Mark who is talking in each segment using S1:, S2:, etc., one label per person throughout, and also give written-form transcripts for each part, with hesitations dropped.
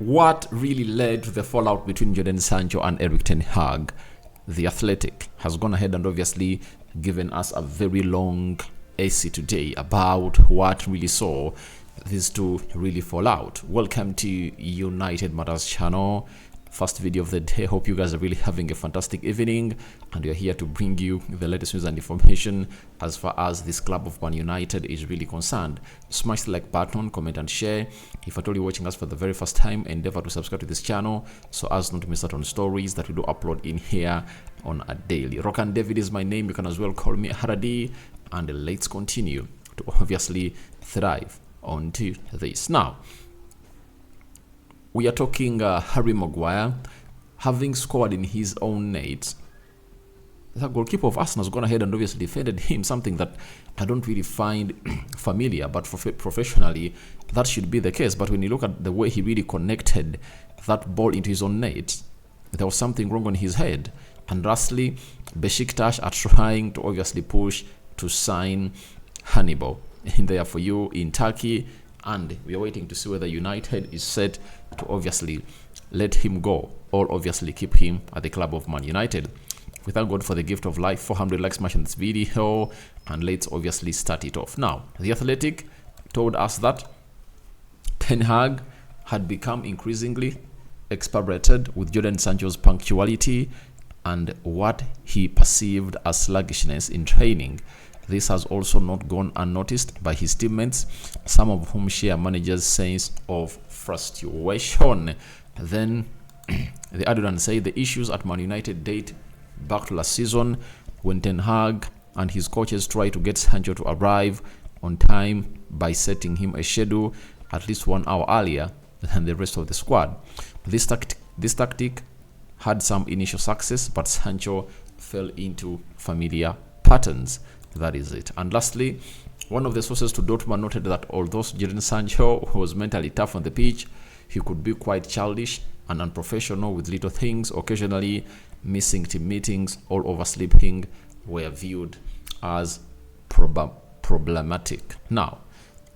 S1: What really led to the fallout between Jodan Sancho and Erik ten Hag? The Athletic has gone ahead and obviously given us a very long essay today about what really saw these two really fall out. Welcome to United Matters channel. First video of the day. Hope you guys are really having a fantastic evening, and we're here to bring you the latest news and information as far as this club of Man United is really concerned. Smash the like button, comment and share. If at all you're watching us for the very first time, endeavor to subscribe to this channel so as not to miss out on stories that we do upload in here on a daily. Rock and David is my name. You can as well call me Haradi, and let's continue to obviously thrive onto this. Now, we are talking Harry Maguire having scored in his own net. The goalkeeper of Arsenal has gone ahead and obviously defended him, something that I don't really find familiar, but professionally that should be the case. But when you look at the way he really connected that ball into his own net, there was something wrong on his head. And lastly, Besiktas are trying to obviously push to sign Hannibal in there for you in Turkey, and we are waiting to see whether United is set to obviously let him go or obviously keep him at the club of Man United. We thank God for the gift of life. 400 likes smash on this video, and let's obviously start it off. Now, the Athletic told us that Ten Hag had become increasingly exasperated with Jodan Sancho's punctuality and what he perceived as sluggishness in training. This has also not gone unnoticed by his teammates, some of whom share managers' sense of frustration. Then the Jodan said the issues at Man United date back to last season when Ten Hag and his coaches tried to get Sancho to arrive on time by setting him a schedule at least 1 hour earlier than the rest of the squad. This tactic had some initial success, but Sancho fell into familiar patterns. That is it. And lastly, one of the sources to Dortmund noted that although Jodan Sancho was mentally tough on the pitch, he could be quite childish and unprofessional with little things. Occasionally, missing team meetings or oversleeping were viewed as problematic. Now,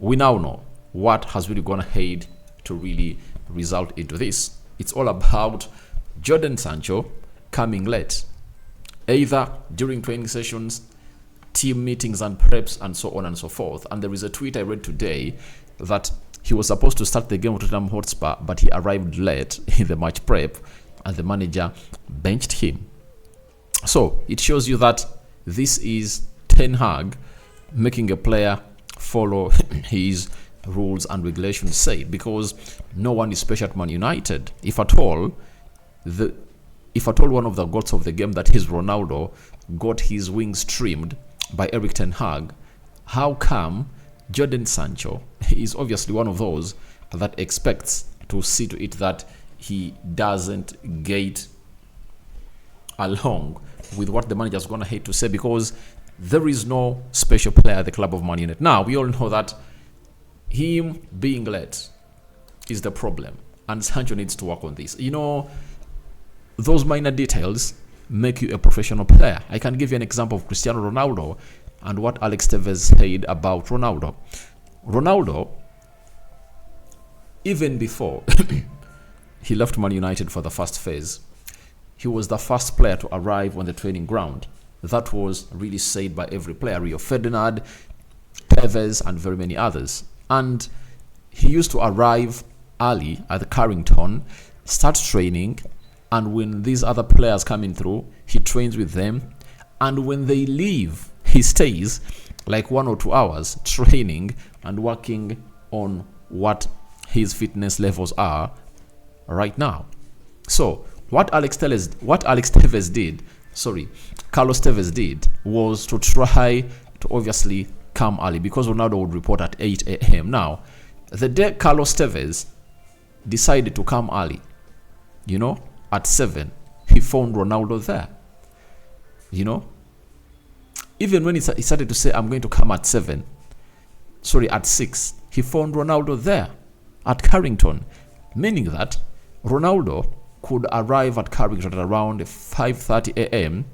S1: we now know what has really gone ahead to really result into this. It's all about Jodan Sancho coming late, either during training sessions, team meetings and preps, and so on and so forth. And there is a tweet I read today that he was supposed to start the game with Tottenham Hotspur, but he arrived late in the match prep and the manager benched him. So it shows you that this is Ten Hag making a player follow his rules and regulations say, because no one is special at Man United. If at all one of the goals of the game, that is Ronaldo, got his wings trimmed by Erik ten Hag, how come Jodan Sancho is obviously one of those that expects to see to it that he doesn't get along with what the manager's gonna hate to say, because there is no special player at the club of Man United. Now, we all know that him being late is the problem, and Sancho needs to work on this. You know, those minor details make you a professional player. I can give you an example of Cristiano Ronaldo and what Alex Tevez said about Ronaldo. Ronaldo, even before he left Man United for the first phase, he was the first player to arrive on the training ground. That was really said by every player, Rio Ferdinand, Tevez, and very many others. And he used to arrive early at the Carrington, start training, and when these other players coming through, he trains with them. And when they leave, he stays like 1 or 2 hours training and working on what his fitness levels are right now. So what Carlos Tevez did was to try to obviously come early, because Ronaldo would report at 8 a.m. Now, the day Carlos Tevez decided to come early, you know, at 7, he found Ronaldo there. You know, even when he started to say, I'm going to come at 6, he found Ronaldo there at Carrington, meaning that Ronaldo could arrive at Carrington at around 5:30 a.m.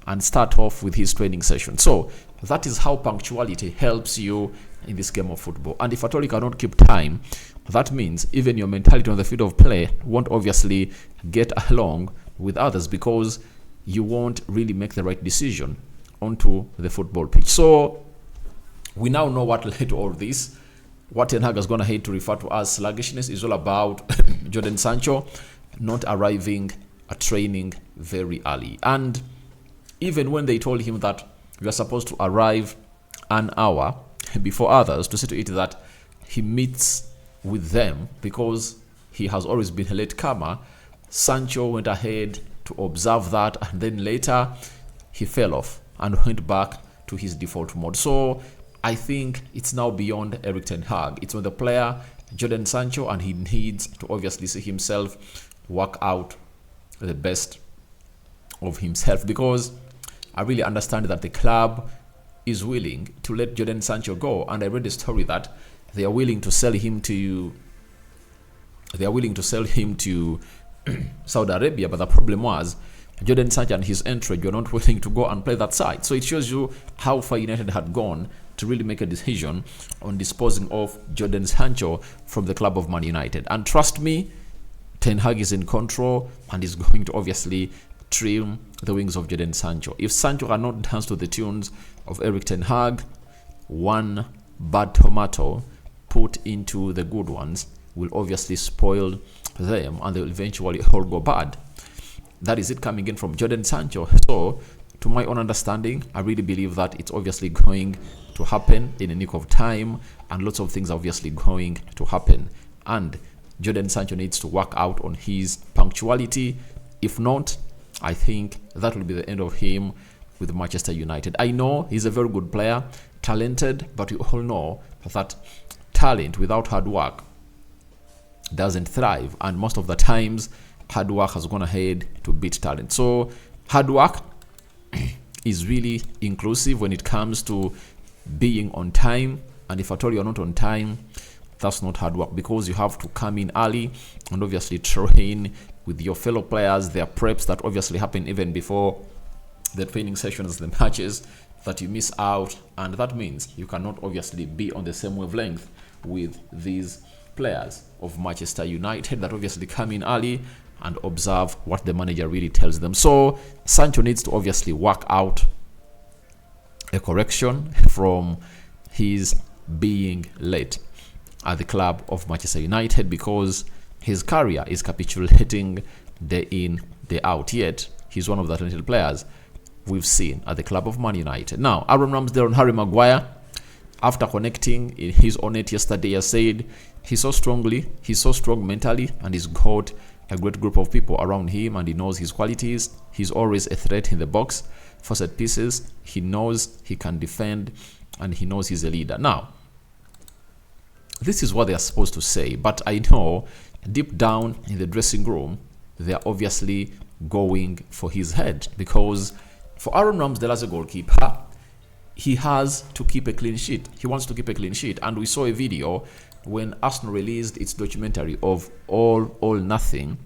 S1: and start off with his training session. So that is how punctuality helps you in this game of football. And if at all you cannot keep time, that means even your mentality on the field of play won't obviously get along with others, because you won't really make the right decision onto the football pitch. So we now know what led to all this. What Ten Hag is going to hate to refer to as sluggishness is all about Jodan Sancho not arriving at training very early. And even when they told him that you are supposed to arrive an hour before others, to see to it that he meets with them, because he has always been a late comer, Sancho went ahead to observe that, and then later he fell off and went back to his default mode. So I think it's now beyond Erik Ten Hag. It's on the player, Jodan Sancho, and he needs to obviously see himself work out the best of himself, because I really understand that the club is willing to let Jodan Sancho go. And I read a story that they are willing to sell him to Saudi Arabia, but the problem was Jodan Sancho and his entourage were not willing to go and play that side. So it shows you how far United had gone to really make a decision on disposing of Jodan Sancho from the club of Man United. And trust me, Ten Hag is in control and is going to obviously trim the wings of Jodan Sancho. If Sancho cannot dance to the tunes of Erik Ten Hag, one bad tomato put into the good ones will obviously spoil them, and they will eventually all go bad. That is it coming in from Jodan Sancho. So, to my own understanding, I really believe that it's obviously going to happen in a nick of time, and lots of things are obviously going to happen. And Jodan Sancho needs to work out on his punctuality. If not, I think that will be the end of him with Manchester United. I know he's a very good player, talented, but we all know that talent without hard work doesn't thrive, and most of the times hard work has gone ahead to beat talent. So hard work is really inclusive when it comes to being on time, and if at all you're not on time, that's not hard work, because you have to come in early and obviously train with your fellow players. There are preps that obviously happen even before the training sessions, the matches that you miss out, and that means you cannot obviously be on the same wavelength with these players of Manchester United that obviously come in early and observe what the manager really tells them. So Sancho needs to obviously work out a correction from his being late at the club of Manchester United, because his career is capitulating day in, day out. Yet he's one of the talented players we've seen at the club of Man United. Now, Aaron Ramsdale and Harry Maguire, after connecting in his own net yesterday, has said he's so strong mentally, and he's got a great group of people around him, and he knows his qualities. He's always a threat in the box for set pieces. He knows he can defend, and he knows he's a leader. Now, this is what they are supposed to say, but I know deep down in the dressing room, they are obviously going for his head, because for Aaron Ramsdale as a goalkeeper, he has to keep a clean sheet. He wants to keep a clean sheet. And we saw a video when Arsenal released its documentary of All Nothing,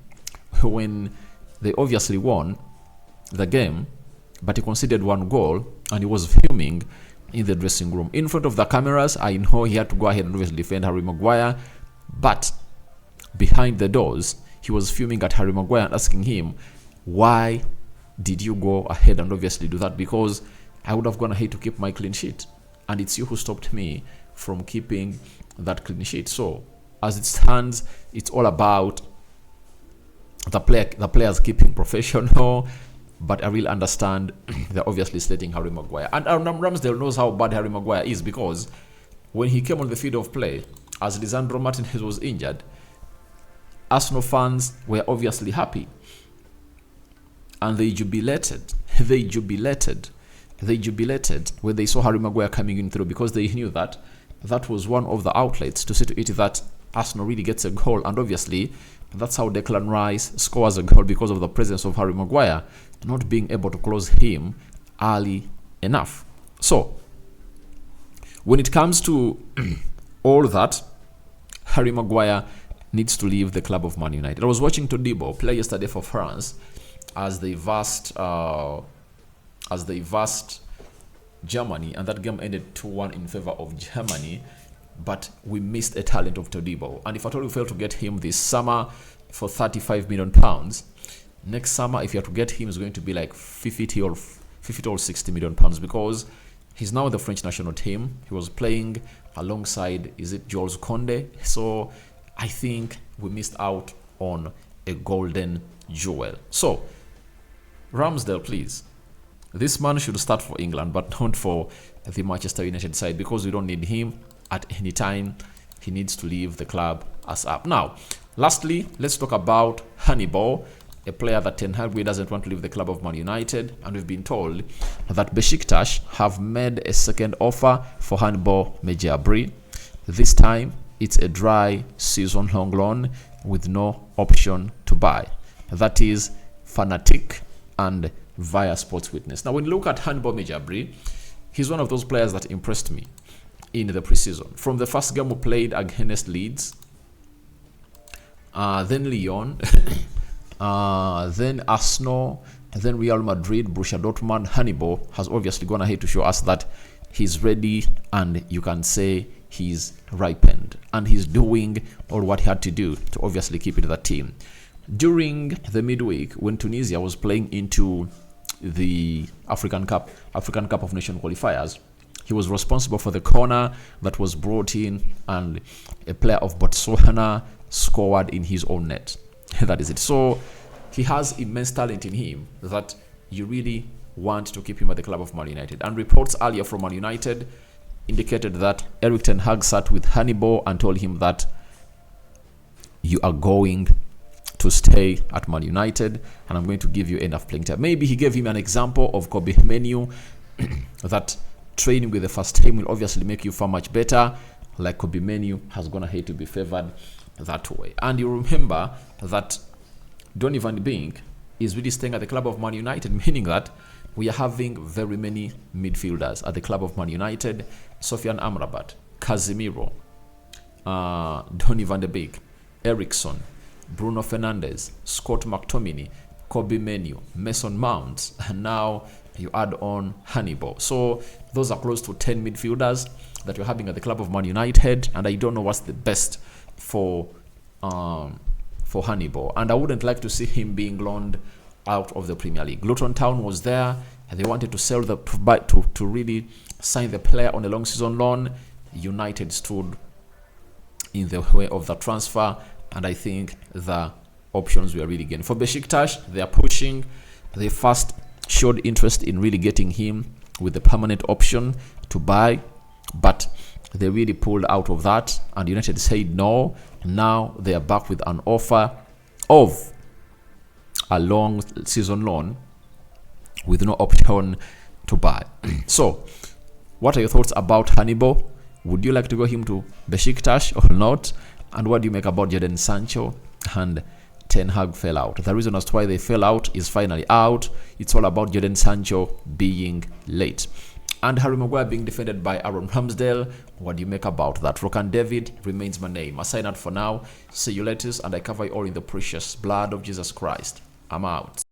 S1: when they obviously won the game, but he conceded one goal, and he was fuming in the dressing room. In front of the cameras, I know he had to go ahead and obviously defend Harry Maguire, but behind the doors, he was fuming at Harry Maguire and asking him, why did you go ahead and obviously do that? Because I would have gone ahead to keep my clean sheet, and it's you who stopped me from keeping that clean sheet. So as it stands, it's all about the players keeping professional, but I really understand they're obviously slating Harry Maguire. And Ramsdale knows how bad Harry Maguire is, because when he came on the field of play, as Lisandro Martinez was injured, Arsenal fans were obviously happy, and they jubilated when they saw Harry Maguire coming in through, because they knew that that was one of the outlets to see to it that Arsenal really gets a goal. And obviously that's how Declan Rice scores a goal, because of the presence of Harry Maguire not being able to close him early enough. So when it comes to all that, Harry Maguire needs to leave the club of Man United. I was watching Todibo play yesterday for France as they versed Germany, and that game ended 2-1 in favor of Germany. But we missed a talent of Todibo. And if at all we fail to get him this summer for £35 million, next summer, if you have to get him, it's going to be like 50 or £60 million, because he's now in the French national team. He was playing alongside, is it Jules Koundé? So I think we missed out on a golden jewel. So, Ramsdale, please. This man should start for England, but not for the Manchester United side, because we don't need him at any time. He needs to leave the club ASAP. Now, lastly, let's talk about Hannibal, a player that Ten Hag doesn't want to leave the club of Man United, and we've been told that Besiktas have made a second offer for Hannibal Mejabri. This time, it's a dry season-long loan with no option to buy. That is Fanatic and via Sports Witness. Now, when you look at Hannibal Mejabri, he's one of those players that impressed me in the preseason. From the first game we played against Leeds, then Lyon, then Arsenal, then Real Madrid, Borussia Dortmund, Hannibal has obviously gone ahead to show us that he's ready, and you can say he's ripened, and he's doing all what he had to do to obviously keep it in the team. During the midweek, when Tunisia was playing into the African Cup of Nations qualifiers, he was responsible for the corner that was brought in, and a player of Botswana scored in his own net. That is it. So he has immense talent in him that you really want to keep him at the club of Man United. And reports earlier from Man United indicated that Erik ten Hag sat with Hannibal and told him that you are going to stay at Man United, and I'm going to give you enough playing time. Maybe he gave him an example of Kobe Menu that training with the first team will obviously make you far much better, like Kobe Menu has gone ahead to be favored that way. And you remember that Donny van de Beek is really staying at the club of Man United, meaning that we are having very many midfielders at the club of Man United. Sofiane Amrabat, Casemiro, Donny van de Beek, Eriksson, Bruno Fernandes, Scott McTominay, Kobe Menu, Mason Mount, and now you add on Hannibal. So those are close to 10 midfielders that you're having at the club of Man United, and I don't know what's the best for Hannibal. And I wouldn't like to see him being loaned out of the Premier League. Luton Town was there, and they wanted to sell to really sign the player on a long season loan. United stood in the way of the transfer, and I think the options were really getting. For Besiktas, they are pushing. They first showed interest in really getting him with the permanent option to buy, but they really pulled out of that, and United said no. Now they are back with an offer of a long season loan with no option to buy. So, what are your thoughts about Hannibal? Would you like to go him to Besiktas or not? And what do you make about Jodan Sancho and Ten Hag fell out? The reason as to why they fell out is finally out. It's all about Jodan Sancho being late. And Harry Maguire being defended by Aaron Ramsdale. What do you make about that? Rokan David remains my name. I sign out for now. See you later, and I cover you all in the precious blood of Jesus Christ. I'm out.